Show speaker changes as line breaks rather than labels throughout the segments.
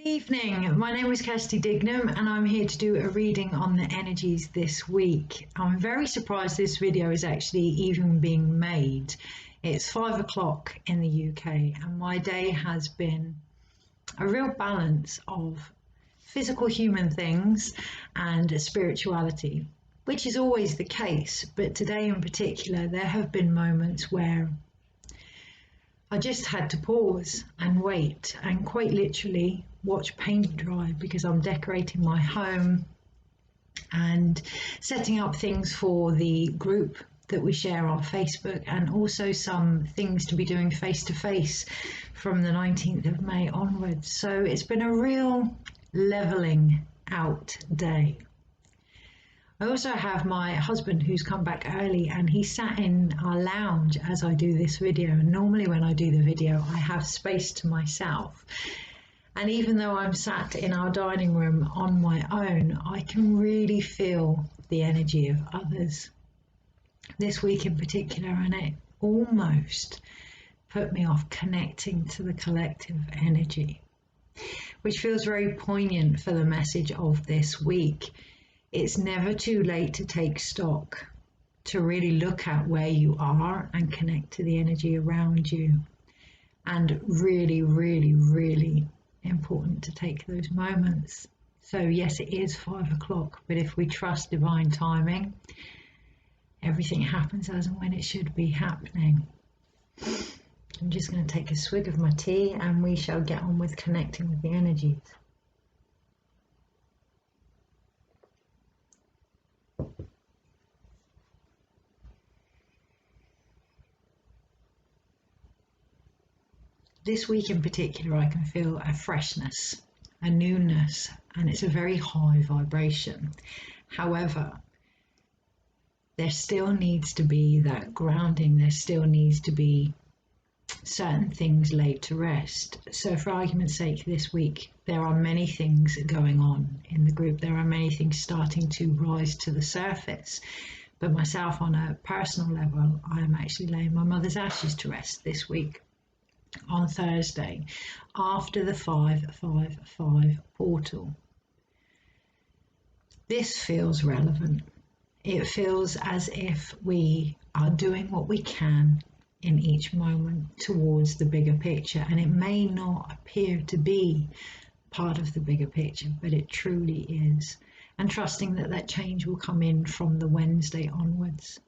Evening, my name is Kirsty Dignam and I'm here to do a reading on the energies this week. I'm very surprised this video is actually even being made. It's 5 o'clock in the UK and my day has been a real balance of physical human things and spirituality, which is always the case, but today in particular there have been moments where I just had to pause and wait and quite literally watch paint dry because I'm decorating my home and setting up things for the group that we share on Facebook, and also some things to be doing face to face from the 19th of May onwards. So it's been a real leveling out day. I also have my husband who's come back early and he sat in our lounge as I do this video, and normally when I do the video I have space to myself, and even though I'm sat in our dining room on my own, I can really feel the energy of others this week in particular, and it almost put me off connecting to the collective energy, which feels very poignant for the message of this week. It's never too late to take stock, to really look at where you are and connect to the energy around you. And really, really, really important to take those moments. So yes, it is 5 o'clock, but if we trust divine timing, everything happens as and when it should be happening. I'm just going to take a swig of my tea and we shall get on with connecting with the energies. This week in particular, I can feel a freshness, a newness, and it's a very high vibration. However, there still needs to be that grounding, there still needs to be certain things laid to rest. So for argument's sake, this week, there are many things going on in the group. There are many things starting to rise to the surface. But myself, on a personal level, I am actually laying my mother's ashes to rest this week, on Thursday, after the 555 portal. This feels relevant. It feels as if we are doing what we can in each moment towards the bigger picture, and it may not appear to be part of the bigger picture, but it truly is, and trusting that that change will come in from the Wednesday onwards.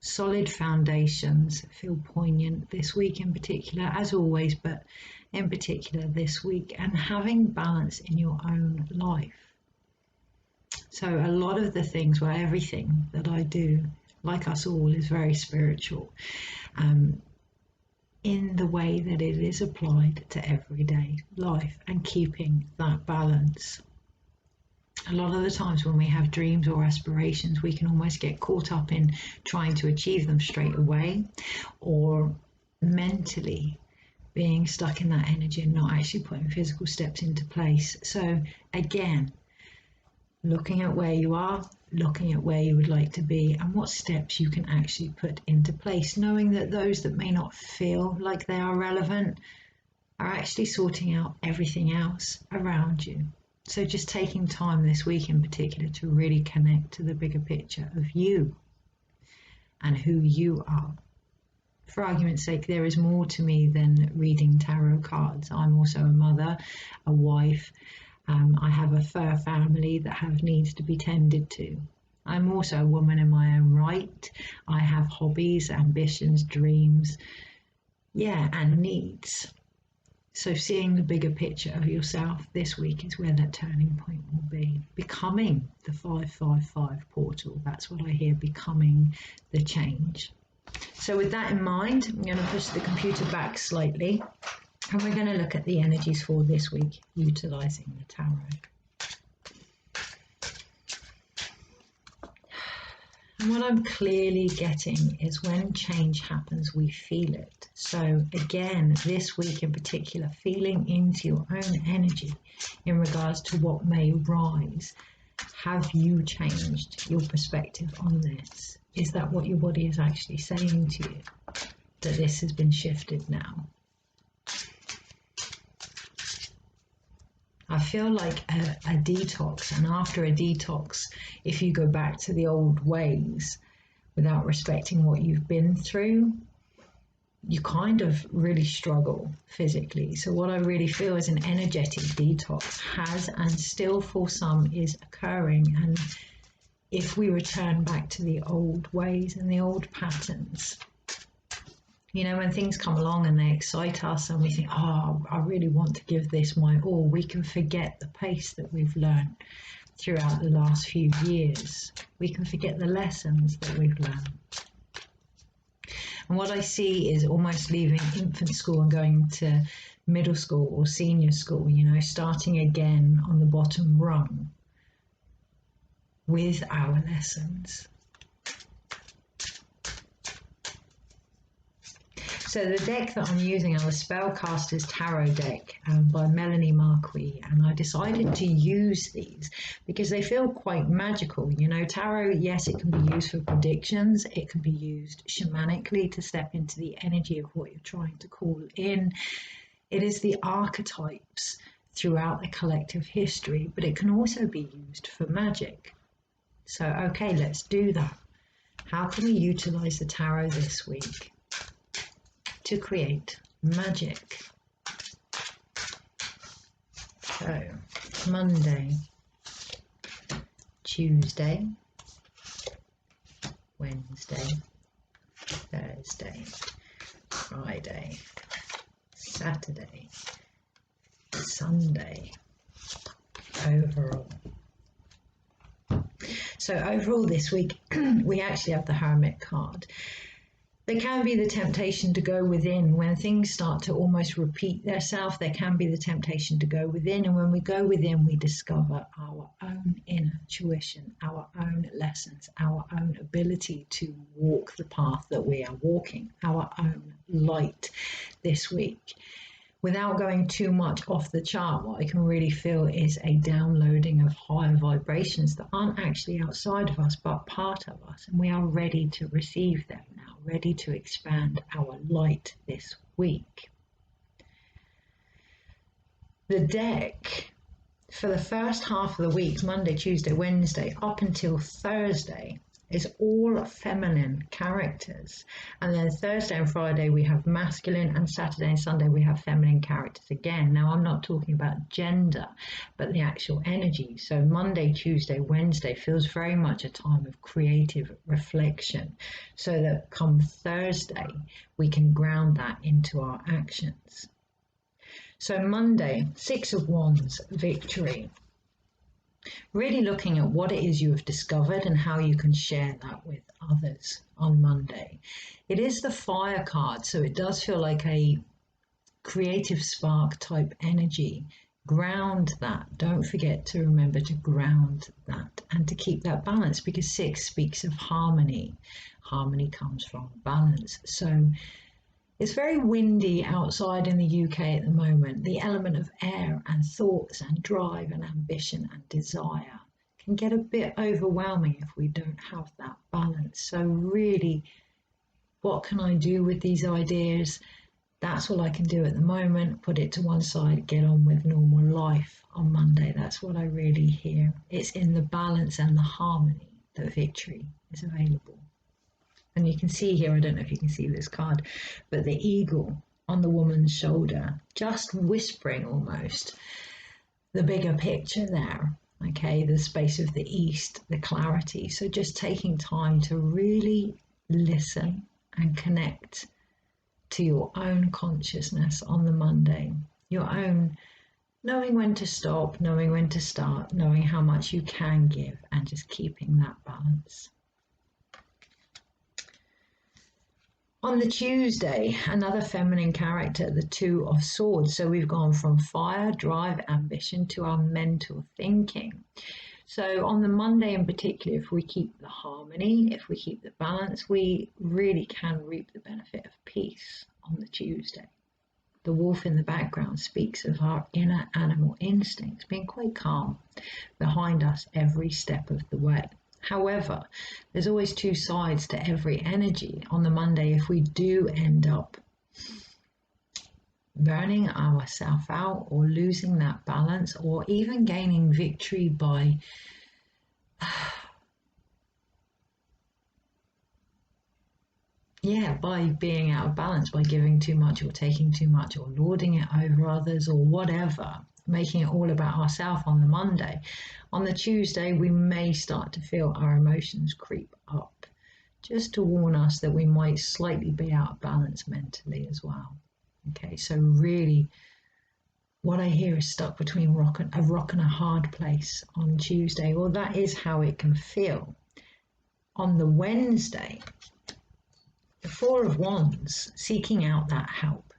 Solid foundations feel poignant this week in particular, as always, but in particular this week, and having balance in your own life. So a lot of the things, well, everything that I do, like us all, is very spiritual in the way that it is applied to everyday life and keeping that balance. A lot of the times when we have dreams or aspirations, we can almost get caught up in trying to achieve them straight away, or mentally being stuck in that energy and not actually putting physical steps into place. So again, looking at where you are, looking at where you would like to be and what steps you can actually put into place, knowing that those that may not feel like they are relevant are actually sorting out everything else around you. So just taking time this week in particular to really connect to the bigger picture of you and who you are. For argument's sake, there is more to me than reading tarot cards. I'm also a mother, a wife. I have a fur family that have needs to be tended to. I'm also a woman in my own right. I have hobbies, ambitions, dreams, and needs. So seeing the bigger picture of yourself this week is where that turning point will be. Becoming the 555 portal. That's what I hear, becoming the change. So with that in mind, I'm going to push the computer back slightly and we're going to look at the energies for this week, utilizing the tarot. And what I'm clearly getting is when change happens, we feel it. So again, this week in particular, feeling into your own energy in regards to what may rise. Have you changed your perspective on this? Is that what your body is actually saying to you? That this has been shifted now? I I feel like a detox. And after a detox, if you go back to the old ways without respecting what you've been through, you kind of really struggle physically. So what I really feel is an energetic detox has and still for some is occurring. And if we return back to the old ways and the old patterns, you know, when things come along and they excite us and we think, oh, I really want to give this my all, we can forget the pace that we've learned throughout the last few years. We can forget the lessons that we've learned. And what I see is almost leaving infant school and going to middle school or senior school, you know, starting again on the bottom rung with our lessons. So the deck that I'm using are the Spellcasters Tarot deck by Melanie Marquis, and I decided to use these because they feel quite magical. You know, tarot, yes, it can be used for predictions. It can be used shamanically to step into the energy of what you're trying to call in. It is the archetypes throughout the collective history, but it can also be used for magic. So, okay, let's do that. How can we utilize the tarot this week to create magic? So, Monday, Tuesday, Wednesday, Thursday, Friday, Saturday, Sunday, overall. So overall this week, we actually have the Hermit card. There can be the temptation to go within. When things start to almost repeat themselves, there can be the temptation to go within. And when we go within, we discover our own inner tuition, our own lessons, our own ability to walk the path that we are walking, our own light this week. Without going too much off the chart, what I can really feel is a downloading of higher vibrations that aren't actually outside of us, but part of us. And we are ready to receive them now, ready to expand our light this week. The deck for the first half of the week, Monday, Tuesday, Wednesday, up until Thursday, is all feminine characters. And then Thursday and Friday we have masculine, and Saturday and Sunday we have feminine characters again. Now I'm not talking about gender, but the actual energy. So Monday, Tuesday, Wednesday feels very much a time of creative reflection, so that come Thursday we can ground that into our actions. So Monday, Six of Wands, victory. Really looking at what it is you have discovered and how you can share that with others on Monday. It is the fire card, so it does feel like a creative spark type energy. Ground that. Don't forget to remember to ground that and to keep that balance, because 6 speaks of harmony. Harmony comes from balance. So it's very windy outside in the UK at the moment. The element of air and thoughts and drive and ambition and desire can get a bit overwhelming if we don't have that balance. So really, what can I do with these ideas? That's all I can do at the moment. Put it to one side, get on with normal life on Monday. That's what I really hear. It's in the balance and the harmony that victory is available. And you can see here, I don't know if you can see this card, but the eagle on the woman's shoulder, just whispering almost the bigger picture there, okay, the space of the east, the clarity. So just taking time to really listen and connect to your own consciousness on the Monday, your own knowing when to stop, knowing when to start, knowing how much you can give, and just keeping that balance. On the Tuesday, another feminine character, the Two of Swords. So we've gone from fire, drive, ambition to our mental thinking. So on the Monday in particular, if we keep the harmony, if we keep the balance, we really can reap the benefit of peace on the Tuesday. The wolf in the background speaks of our inner animal instincts being quite calm behind us every step of the way. However, there's always two sides to every energy. On the Monday, if we do end up burning ourselves out or losing that balance, or even gaining victory by by being out of balance, by giving too much or taking too much or lording it over others or whatever, making it all about ourselves on the Monday. On the Tuesday, we may start to feel our emotions creep up, just to warn us that we might slightly be out of balance mentally as well. Okay, so really, what I hear is stuck between a rock and a hard place on Tuesday, or that is how it can feel. On the Wednesday, the Four of Wands, seeking out that help,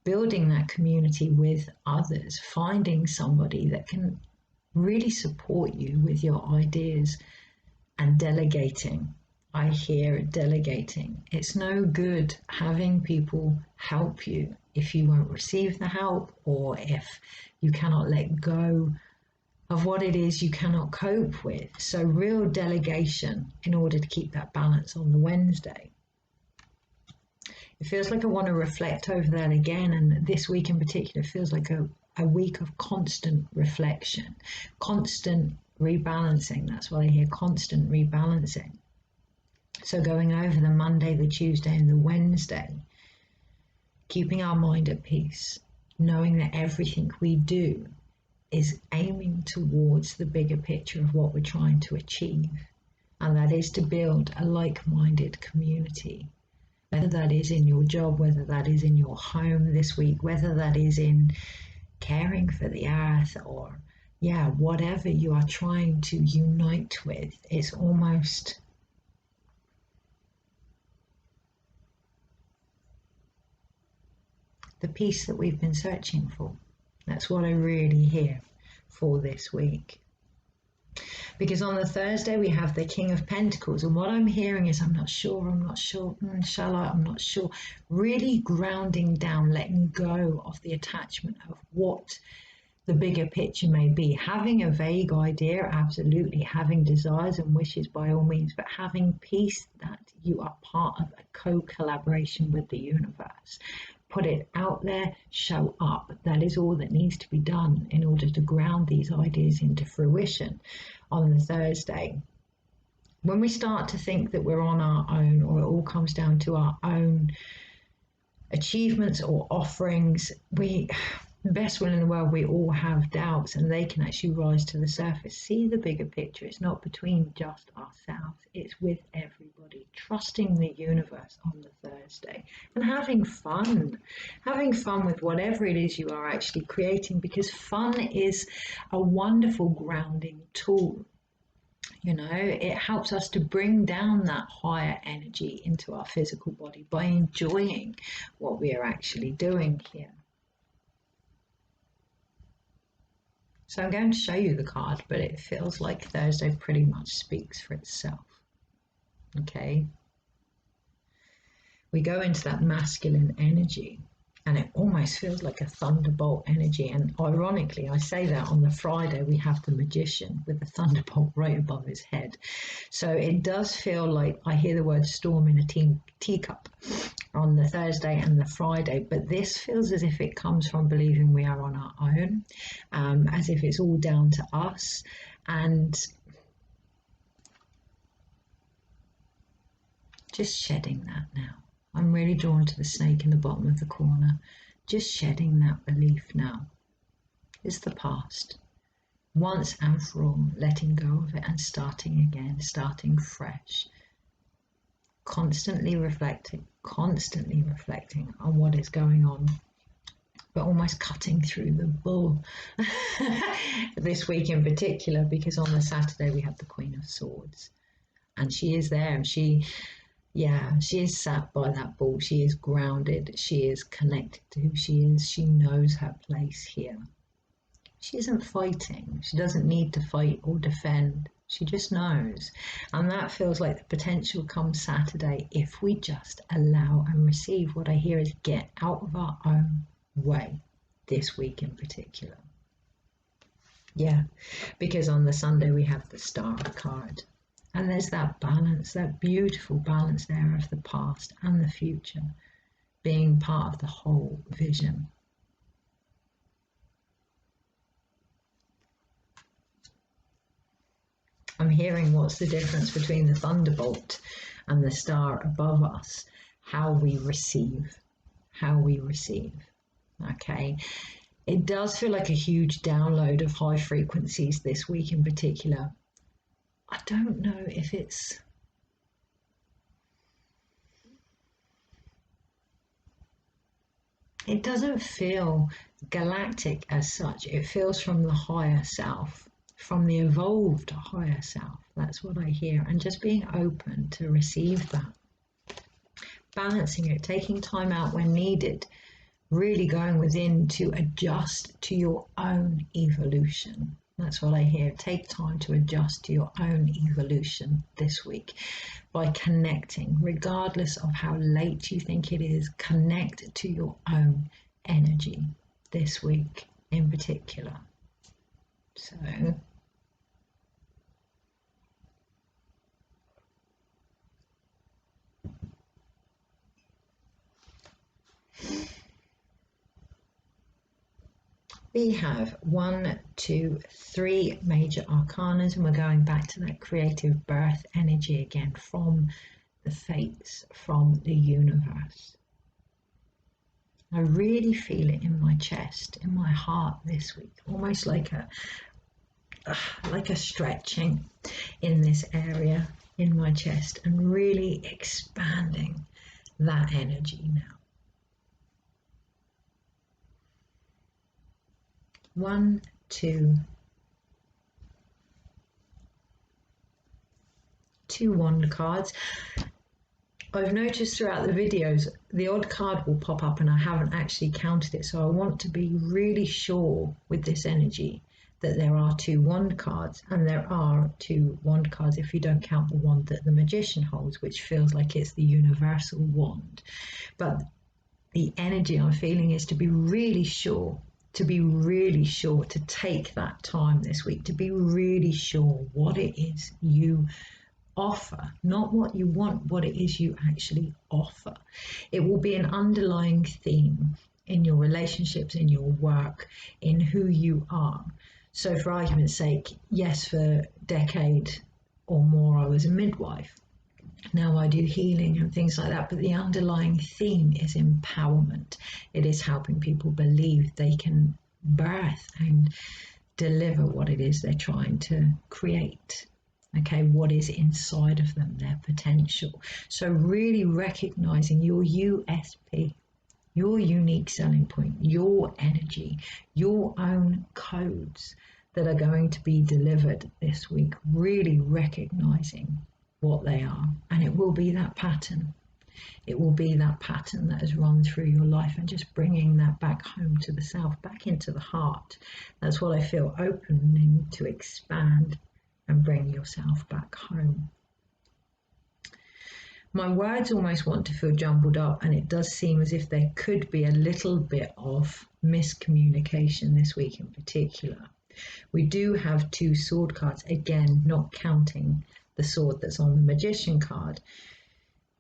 building that community with others, finding somebody that can really support you with your ideas, and delegating. I hear delegating. It's no good having people help you if you won't receive the help, or if you cannot let go of what it is you cannot cope with. So real delegation in order to keep that balance on the Wednesday. It feels like I want to reflect over that again, and this week in particular feels like a week of constant reflection, constant rebalancing. That's what I hear, constant rebalancing. So going over the Monday, the Tuesday, and the Wednesday, keeping our mind at peace, knowing that everything we do is aiming towards the bigger picture of what we're trying to achieve, and that is to build a like-minded community. Whether that is in your job, whether that is in your home this week, whether that is in caring for the earth, or whatever you are trying to unite with, it's almost the peace that we've been searching for. That's what I really hear for this week. Because on the Thursday we have the King of Pentacles, and what I'm hearing is I'm not sure, shall I, I'm not sure. Really grounding down, letting go of the attachment of what the bigger picture may be. Having a vague idea, absolutely. Having desires and wishes by all means, but having peace that you are part of a co-collaboration with the universe. Put it out there, show up. That is all that needs to be done in order to ground these ideas into fruition on the Thursday. When we start to think that we're on our own, or it all comes down to our own achievements or offerings, best will in the world, we all have doubts, and they can actually rise to the surface. See the bigger picture. It's not between just ourselves, it's with everybody. Trusting the universe on the Thursday and having fun with whatever it is you are actually creating, because fun is a wonderful grounding tool. You know, it helps us to bring down that higher energy into our physical body by enjoying what we are actually doing here. So I'm going to show you the card, but it feels like Thursday pretty much speaks for itself. Okay. We go into that masculine energy, and it almost feels like a thunderbolt energy. And ironically, I say that on the Friday, we have the Magician with the thunderbolt right above his head. So it does feel like I hear the word storm in a teacup on the Thursday and the Friday, but this feels as if it comes from believing we are on our own, as if it's all down to us. And just shedding that now. I'm really drawn to the snake in the bottom of the corner. Just shedding that belief now. It's the past. Once and for all, letting go of it and starting again, starting fresh. Constantly reflecting on what is going on, but almost cutting through the bull this week in particular, because on the Saturday we have the Queen of Swords, and she is there, and she is sat by that bull. She is grounded. She is connected to who she is. She knows her place here. She isn't fighting. She doesn't need to fight or defend. She just knows. And that feels like the potential comes Saturday if we just allow and receive. What I hear is get out of our own way this week in particular. Yeah, because on the Sunday we have the Star card. And there's that balance, that beautiful balance there of the past and the future being part of the whole vision. hearing what's the difference between the thunderbolt and the star above us. How we receive. How we receive. Okay. It does feel like a huge download of high frequencies this week in particular. I don't know if it's... It doesn't feel galactic as such. It feels from the higher self, from the evolved higher self. That's what I hear. And just being open to receive that. Balancing it, taking time out when needed, really going within to adjust to your own evolution. That's what I hear. Take time to adjust to your own evolution this week by connecting, regardless of how late you think it is, connect to your own energy this week in particular. So we have 1, 2, 3 major arcanas, and we're going back to that creative birth energy again from the fates, from the universe. I really feel it in my chest, in my heart this week, almost like a stretching in this area in my chest and really expanding that energy now. 1, 2, 2 wand cards. I've noticed throughout the videos the odd card will pop up and I haven't actually counted it, so I want to be really sure with this energy that there are 2 wand cards, and there are 2 wand cards if you don't count the wand that the magician holds, which feels like it's the universal wand. But the energy I'm feeling is to be really sure, to take that time this week, to be really sure what it is you offer, not what you want, what it is you actually offer. It will be an underlying theme in your relationships, in your work, in who you are. So for argument's sake, yes, for a decade or more I was a midwife. Now I do healing and things like that, but the underlying theme is empowerment. It is helping people believe they can birth and deliver what it is they're trying to create. Okay, what is inside of them, their potential. So really recognizing your USP, your unique selling point, your energy, your own codes that are going to be delivered this week, really recognizing what they are. And it will be that pattern. It will be that pattern that has run through your life, and just bringing that back home to the self, back into the heart. That's what I feel, opening to expand and bring yourself back home. My words almost want to feel jumbled up, and it does seem as if there could be a little bit of miscommunication this week in particular. We do have 2 sword cards, again, not counting the sword that's on the magician card.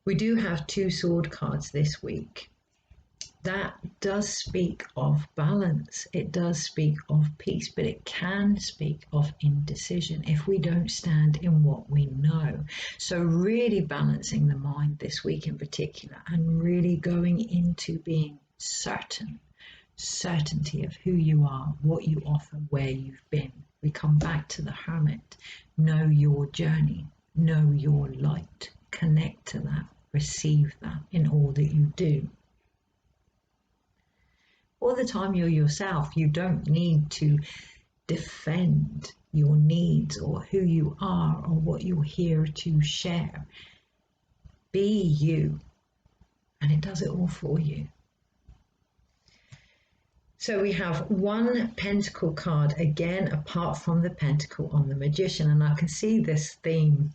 We do have 2 sword cards this week. That does speak of balance. It does speak of peace, but it can speak of indecision if we don't stand in what we know. So really balancing the mind this week in particular, and really going into being certain, certainty of who you are, what you offer, where you've been. We come back to the hermit. Know your journey, know your light, connect to that, receive that in all that you do. All the time you're yourself. You don't need to defend your needs or who you are or what you're here to share. Be you, and it does it all for you. So we have 1 pentacle card, again, apart from the pentacle on the magician, and I can see this theme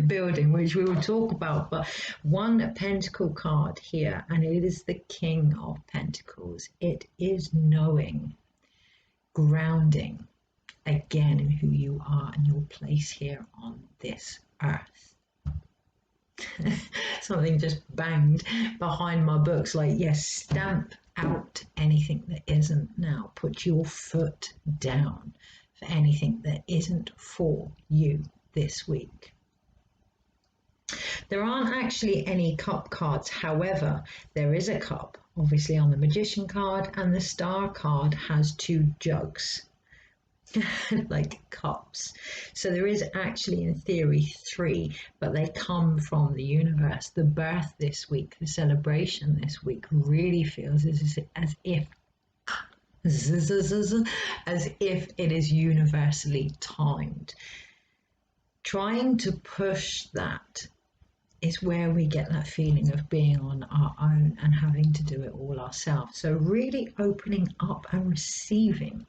building, which we will talk about, but 1 pentacle card here, and it is the King of Pentacles. It is knowing, grounding, again, in who you are and your place here on this earth. Something just banged behind my books, like, yes, stamp out anything that isn't now. Put your foot down for anything that isn't for you this week. There aren't actually any cup cards. However, there is a cup, obviously, on the Magician card, and the Star card has two jugs, like cups. So there is actually, in theory, three, but they come from the universe. The birth this week, the celebration this week really feels as if it is universally timed. Trying to push that is where we get that feeling of being on our own and having to do it all ourselves. So really opening up and receiving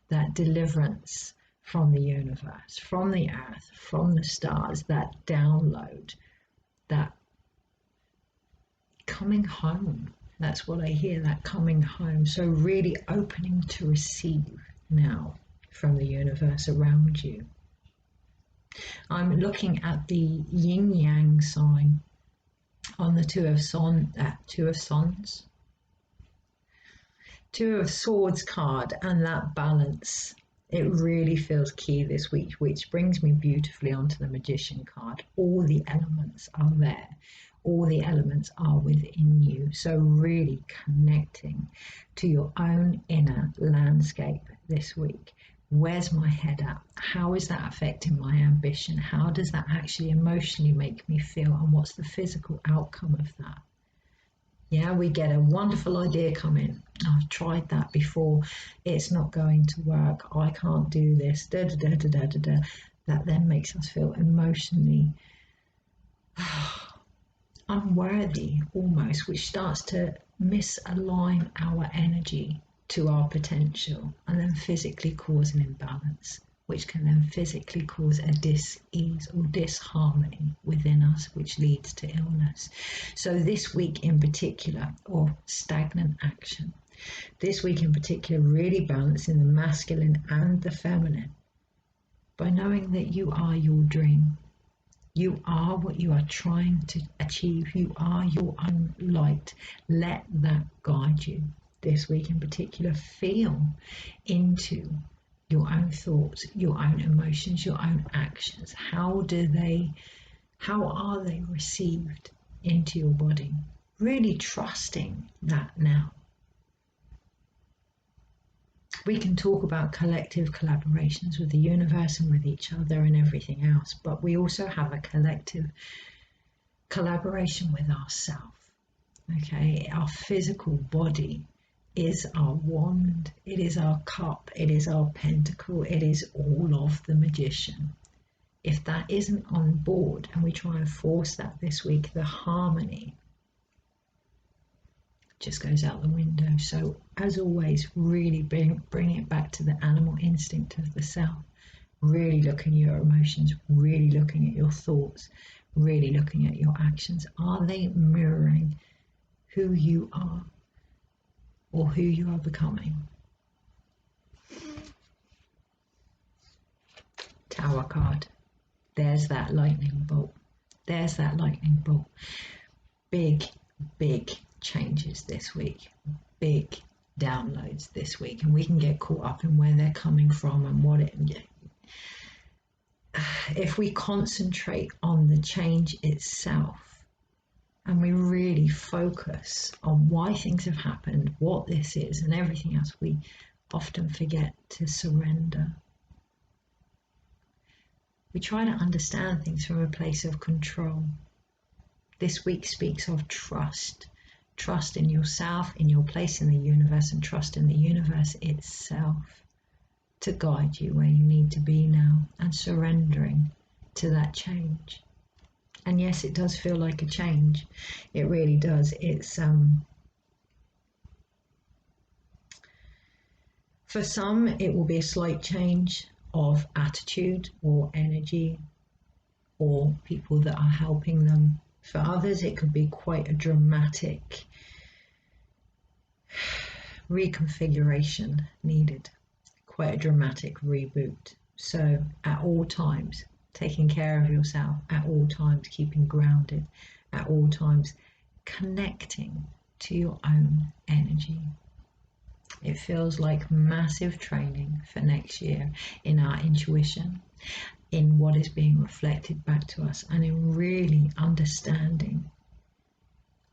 that deliverance from the universe, from the earth, from the stars, that download, that coming home. That's what I hear, that coming home. So really opening to receive now from the universe around you. I'm looking at the yin yang sign on the Two of Swords card, and that balance. It really feels key this week, which brings me beautifully onto the Magician card. All the elements are there. All the elements are within you. So really connecting to your own inner landscape this week. Where's my head at? How is that affecting my ambition? How does that actually emotionally make me feel? And what's the physical outcome of that? Yeah, we get a wonderful idea come in. I've tried that before. It's not going to work. I can't do this. That then makes us feel emotionally unworthy almost, which starts to misalign our energy to our potential and then physically cause an imbalance, which can then physically cause a dis-ease or disharmony within us, which leads to illness. So this week in particular, or stagnant action, this week in particular, really balancing the masculine and the feminine by knowing that you are your dream. You are what you are trying to achieve. You are your own light. Let that guide you. This week in particular, feel into your own thoughts, your own emotions, your own actions. How are they received into your body? Really trusting that now. We can talk about collective collaborations with the universe and with each other and everything else, but we also have a collective collaboration with ourselves. Okay, our physical body is our wand, it is our cup, it is our pentacle, it is all of the Magician. If that isn't on board and we try and force that this week, the harmony just goes out the window. So as always, really bring it back to the animal instinct of the self. Really looking at your emotions, really looking at your thoughts, really looking at your actions. Are they mirroring who you are or who you are becoming? Tower card. There's that lightning bolt. There's that lightning bolt. Big changes this week. Big downloads this week. And we can get caught up in where they're coming from and what it... If we concentrate on the change itself and we really focus on why things have happened, what this is and everything else, we often forget to surrender. We try to understand things from a place of control. This week speaks of trust. Trust in yourself, in your place in the universe, and trust in the universe itself to guide you where you need to be now, and surrendering to that change. And yes, it does feel like a change. It really does. It's for some, it will be a slight change of attitude or energy or people that are helping them. For others, it could be quite a dramatic reconfiguration needed, quite a dramatic reboot. So at all times, taking care of yourself, at all times keeping grounded, at all times connecting to your own energy. It feels like massive training for next year in our intuition in what is being reflected back to us, and in really understanding,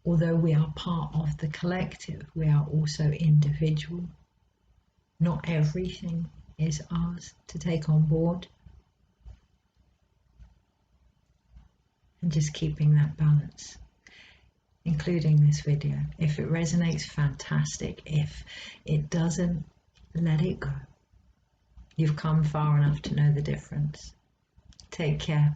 although we are part of the collective, we are also individual. Not everything is ours to take on board. And just keeping that balance, including this video. If it resonates, fantastic. If it doesn't, let it go. You've come far enough to know the difference. Take care.